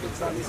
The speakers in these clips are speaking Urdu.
45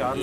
4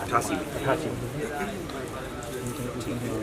88।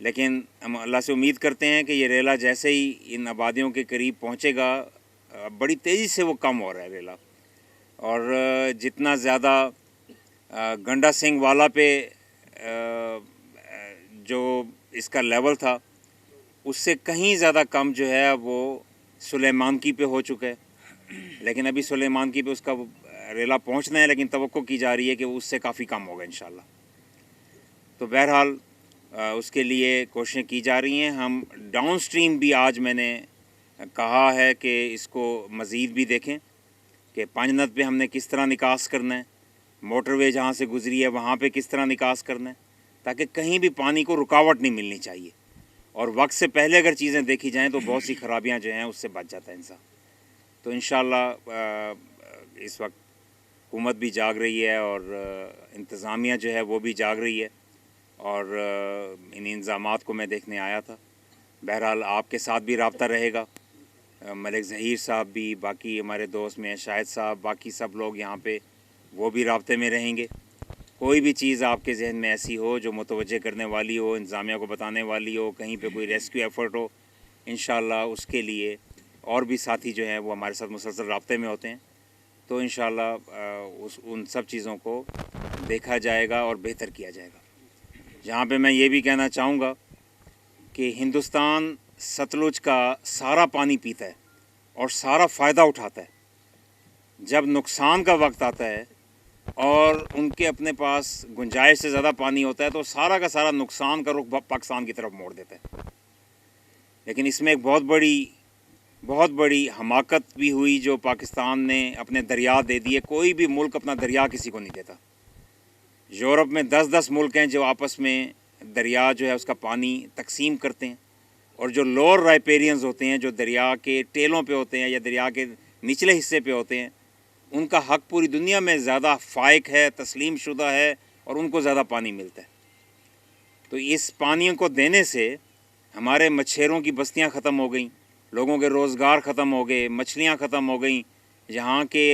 لیکن ہم اللہ سے امید کرتے ہیں کہ یہ ریلا جیسے ہی ان آبادیوں کے قریب پہنچے گا بڑی تیزی سے وہ کم ہو رہا ہے ریلا، اور جتنا زیادہ گنڈا سنگھ والا پہ جو اس کا لیول تھا اس سے کہیں زیادہ کم جو ہے وہ سلیمان کی پہ ہو چکا ہے، لیکن ابھی سلیمان کی پہ اس کا ریلا پہنچنا ہے، لیکن توقع کی جا رہی ہے کہ وہ اس سے کافی کم ہوگا انشاءاللہ۔ تو بہرحال اس کے لیے کوششیں کی جا رہی ہیں۔ ہم ڈاؤن سٹریم بھی آج میں نے کہا ہے کہ اس کو مزید بھی دیکھیں کہ پانجنت پہ ہم نے کس طرح نکاس کرنا ہے، موٹر وے جہاں سے گزری ہے وہاں پہ کس طرح نکاس کرنا ہے، تاکہ کہیں بھی پانی کو رکاوٹ نہیں ملنی چاہیے، اور وقت سے پہلے اگر چیزیں دیکھی جائیں تو بہت سی خرابیاں جو ہیں اس سے بچ جاتا ہے انسان۔ تو انشاءاللہ اس وقت حکومت بھی جاگ رہی ہے اور انتظامیہ جو ہے وہ بھی جاگ رہی ہے، اور ان انتظامات کو میں دیکھنے آیا تھا۔ بہرحال آپ کے ساتھ بھی رابطہ رہے گا، ملک ظہیر صاحب بھی، باقی ہمارے دوست میں شاہد صاحب، باقی سب لوگ یہاں پہ وہ بھی رابطے میں رہیں گے۔ کوئی بھی چیز آپ کے ذہن میں ایسی ہو جو متوجہ کرنے والی ہو، انتظامیہ کو بتانے والی ہو، کہیں پہ کوئی ریسکیو ایفرٹ ہو، انشاءاللہ اس کے لیے اور بھی ساتھی جو ہیں وہ ہمارے ساتھ مسلسل رابطے میں ہوتے ہیں، تو انشاءاللہ ان سب چیزوں کو دیکھا جائے گا اور بہتر کیا جائے گا۔ جہاں پہ میں یہ بھی کہنا چاہوں گا کہ ہندوستان ستلج کا سارا پانی پیتا ہے اور سارا فائدہ اٹھاتا ہے۔ جب نقصان کا وقت آتا ہے اور ان کے اپنے پاس گنجائش سے زیادہ پانی ہوتا ہے تو سارا کا سارا نقصان کا رخ پاکستان کی طرف موڑ دیتا ہے۔ لیکن اس میں ایک بہت بڑی حماقت بھی ہوئی جو پاکستان نے اپنے دریا دے دیے۔ کوئی بھی ملک اپنا دریا کسی کو نہیں دیتا۔ یورپ میں 10 ملک ہیں جو آپس میں دریا جو ہے اس کا پانی تقسیم کرتے ہیں، اور جو لوور رائپیرینز ہوتے ہیں جو دریا کے ٹیلوں پہ ہوتے ہیں یا دریا کے نچلے حصے پہ ہوتے ہیں، ان کا حق پوری دنیا میں زیادہ فائق ہے، تسلیم شدہ ہے، اور ان کو زیادہ پانی ملتا ہے۔ تو اس پانی کو دینے سے ہمارے مچھیروں کی بستیاں ختم ہو گئیں، لوگوں کے روزگار ختم ہو گئے، مچھلیاں ختم ہو گئیں، یہاں کے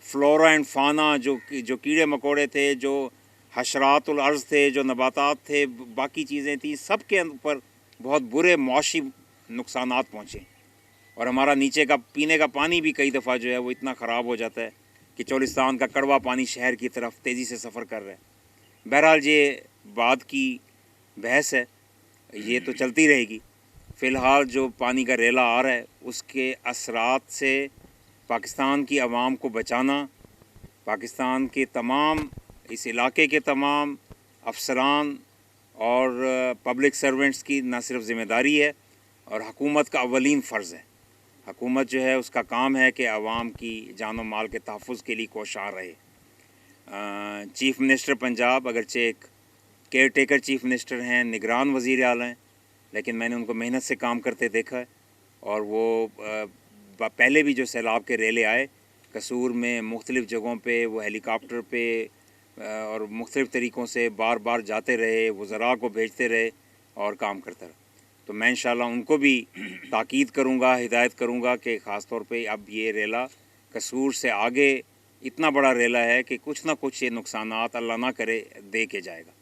فلورا اینڈ فانا جو کیڑے مکوڑے تھے، جو حشرات الارض تھے، جو نباتات تھے، باقی چیزیں تھیں، سب کے اوپر بہت برے معاشی نقصانات پہنچے، اور ہمارا نیچے کا پینے کا پانی بھی کئی دفعہ جو ہے وہ اتنا خراب ہو جاتا ہے کہ چولستان کا کڑوا پانی شہر کی طرف تیزی سے سفر کر رہا ہے۔ بہرحال یہ بعد کی بحث ہے، یہ تو چلتی رہے گی۔ فی الحال جو پانی کا ریلا آ رہا ہے اس کے اثرات سے پاکستان کی عوام کو بچانا، پاکستان کے تمام اس علاقے کے تمام افسران اور پبلک سرونٹس کی نہ صرف ذمہ داری ہے اور حکومت کا اولین فرض ہے۔ حکومت جو ہے اس کا کام ہے کہ عوام کی جان و مال کے تحفظ کے لیے کوشاں رہے۔ چیف منسٹر پنجاب اگرچہ ایک کیئر ٹیکر چیف منسٹر ہیں، نگران وزیر اعلیٰ ہیں، لیکن میں نے ان کو محنت سے کام کرتے دیکھا ہے، اور وہ پہلے بھی جو سیلاب کے ریلے آئے قصور میں مختلف جگہوں پہ وہ ہیلی کاپٹر پہ اور مختلف طریقوں سے بار بار جاتے رہے، وزراء کو بھیجتے رہے اور کام کرتا رہا۔ تو میں انشاءاللہ ان کو بھی تاکید کروں گا، ہدایت کروں گا کہ خاص طور پہ اب یہ ریلا قصور سے آگے اتنا بڑا ریلا ہے کہ کچھ نہ کچھ یہ نقصانات اللہ نہ کرے دے کے جائے گا،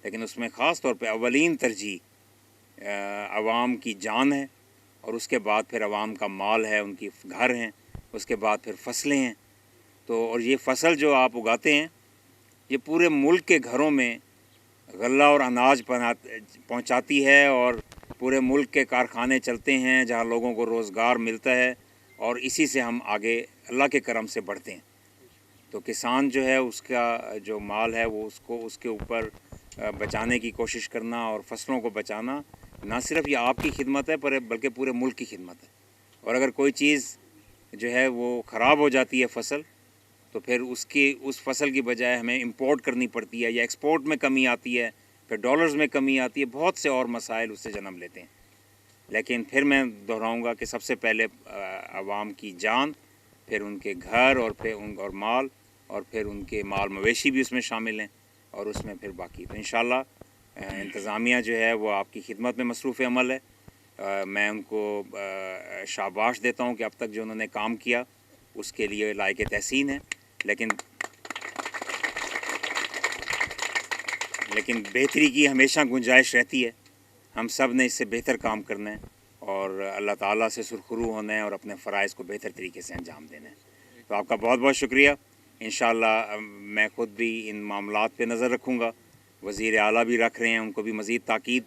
لیکن اس میں خاص طور پہ اولین ترجیح عوام کی جان ہے، اور اس کے بعد پھر عوام کا مال ہے، ان کی گھر ہیں، اس کے بعد پھر فصلیں ہیں۔ تو اور یہ فصل جو آپ اگاتے ہیں یہ پورے ملک کے گھروں میں غلہ اور اناج پہنچاتی ہے، اور پورے ملک کے کارخانے چلتے ہیں جہاں لوگوں کو روزگار ملتا ہے، اور اسی سے ہم آگے اللہ کے کرم سے بڑھتے ہیں۔ تو کسان جو ہے اس کا جو مال ہے وہ اس کے اوپر بچانے کی کوشش کرنا اور فصلوں کو بچانا نہ صرف یہ آپ کی خدمت ہے بلکہ پورے ملک کی خدمت ہے۔ اور اگر کوئی چیز جو ہے وہ خراب ہو جاتی ہے فصل، تو پھر اس فصل کی بجائے ہمیں امپورٹ کرنی پڑتی ہے، یا ایکسپورٹ میں کمی آتی ہے، پھر ڈالرز میں کمی آتی ہے، بہت سے اور مسائل اس سے جنم لیتے ہیں۔ لیکن پھر میں دہراؤں گا کہ سب سے پہلے عوام کی جان، پھر ان کے گھر، اور پھر اور مال، اور پھر ان کے مال مویشی بھی اس میں شامل ہیں، اور اس میں پھر باقی۔ تو انشاءاللہ انتظامیہ جو ہے وہ آپ کی خدمت میں مصروف عمل ہے۔ میں ان کو شاباش دیتا ہوں کہ اب تک جو انہوں نے کام کیا اس کے لیے لائق تحسین ہے، لیکن بہتری کی ہمیشہ گنجائش رہتی ہے۔ ہم سب نے اس سے بہتر کام کرنا ہے اور اللہ تعالیٰ سے سرخرو ہونا ہے اور اپنے فرائض کو بہتر طریقے سے انجام دینا ہے. تو آپ کا بہت بہت شکریہ. انشاءاللہ میں خود بھی ان معاملات پہ نظر رکھوں گا. وزیر اعلیٰ بھی رکھ رہے ہیں, ان کو بھی مزید تاکید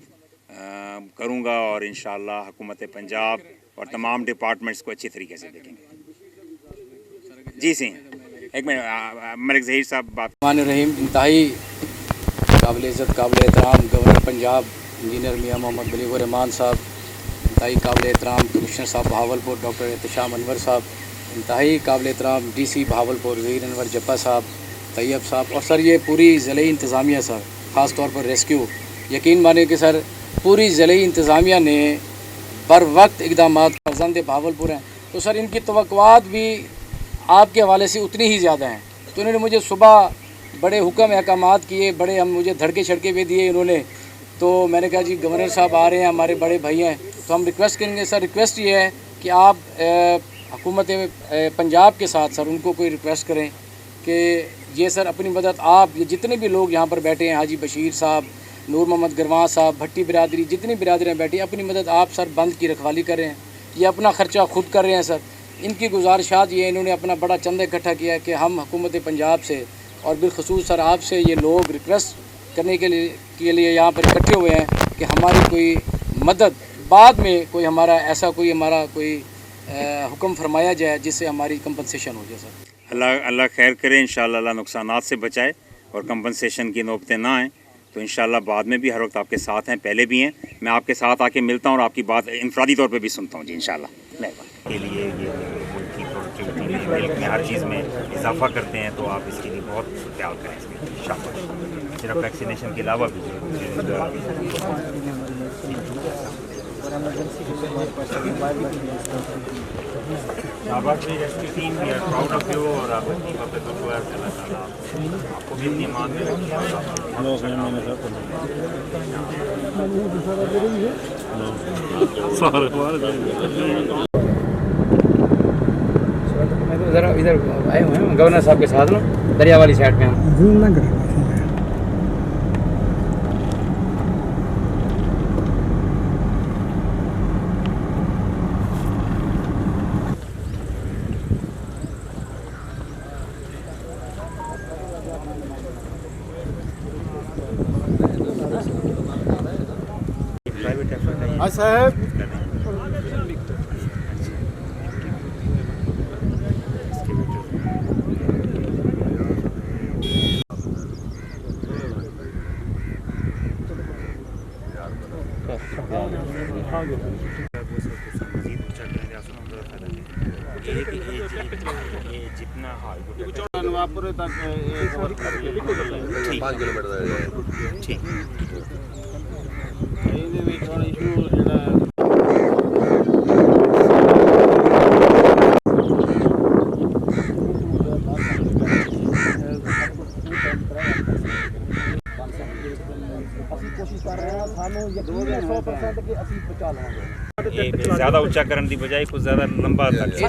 کروں گا اور انشاءاللہ حکومت پنجاب اور تمام ڈپارٹمنٹس کو اچھی طریقے سے دیکھیں گے. جی سی ایک منٹ ملک ظہیر صاحب بات. الرحمن الرحیم. انتہائی قابل عزت قابل احترام گورنر پنجاب انجینئر میاں محمد بلیغ الرحمان صاحب, انتہائی قابل احترام کمشنر صاحب بہاولپور ڈاکٹر احتشام انور صاحب, انتہائی قابل احترام ڈی سی بہاولپور ظہیر انور جپا صاحب, طیب صاحب, اور سر یہ پوری ضلعی انتظامیہ سر, خاص طور پر ریسکیو. یقین مانیں کہ سر پوری ضلعی انتظامیہ نے بر وقت اقدامات فرزند بہاولپور ہیں, تو سر ان کی توقعات بھی آپ کے حوالے سے اتنی ہی زیادہ ہیں. تو انہوں نے مجھے صبح بڑے حکم احکامات کیے, بڑے مجھے دھڑکے چھڑکے بھی دیے انہوں نے. تو میں نے کہا جی گورنر صاحب آ رہے ہیں, ہمارے بڑے بھائی ہیں, تو ہم ریکویسٹ کریں گے. سر ریکویسٹ یہ ہے کہ آپ حکومت پنجاب کے ساتھ سر ان کو کوئی ریکویسٹ کریں کہ یہ سر اپنی مدد آپ یہ جتنے بھی لوگ یہاں پر بیٹھے ہیں, حاجی بشیر صاحب, نور محمد گرواں صاحب, بھٹی برادری, جتنی برادریاں بیٹھی ہیں, اپنی مدد آپ سر بند کی رکھوالی کر رہے ہیں. یہ اپنا خرچہ خود کر رہے ہیں سر. ان کی گزارشات یہ انہوں نے اپنا بڑا چندہ اکٹھا کیا ہے کہ ہم حکومت پنجاب سے اور بالخصوص سر آپ سے یہ لوگ ریکویسٹ کرنے کے لیے یہاں پر اکٹھے ہوئے ہیں کہ ہماری کوئی مدد بعد میں کوئی ہمارا ایسا کوئی ہمارا کوئی حکم فرمایا جائے جس سے ہماری کمپنسیشن ہو جائے سر. اللہ خیر کرے. انشاءاللہ اللہ نقصانات سے بچائے اور کمپنسیشن کی نوبتیں نہ آئیں. تو انشاءاللہ بعد میں بھی ہر وقت آپ کے ساتھ ہیں, پہلے بھی ہیں. میں آپ کے ساتھ آ کے ملتا ہوں اور آپ کی بات انفرادی طور پہ بھی سنتا ہوں. جی انشاءاللہ کے لیے یہ ملک کی پروڈکٹیوٹی میں ملک میں ہر چیز میں اضافہ کرتے ہیں, تو آپ اس کے لیے بہت خیال کریں اس میں انشاءاللہ. صرف ویکسینیشن کے علاوہ بھی شاباش بھائی, rescue team we are proud of you اور آپ کی ٹیم پہ تو اللہ تعالیٰ آپ کو بھی اپنی مان میں ذرا ادھر آئے ہوئے ہیں گورنر صاحب کے ساتھ نا, دریا والی سائڈ پہ ہم. صاحب جتنا نوابپور تک 5 کلومیٹر ٹھیک زیادہ اونچا کرنے کی بجائے کچھ زیادہ لمبا تک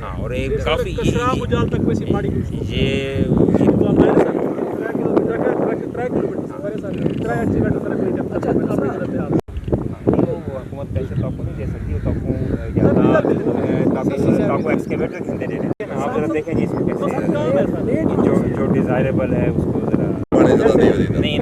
ہاں, اور ایک کافی یہ حکومت پیسے تو آپ کو نہیں دے سکتی, آپ کو ایکسکیویٹر دے رہے ہیں. آپ ذرا دیکھیں جی اس میں کیسے جو ڈیزائریبل ہے اس کو ذرا نہیں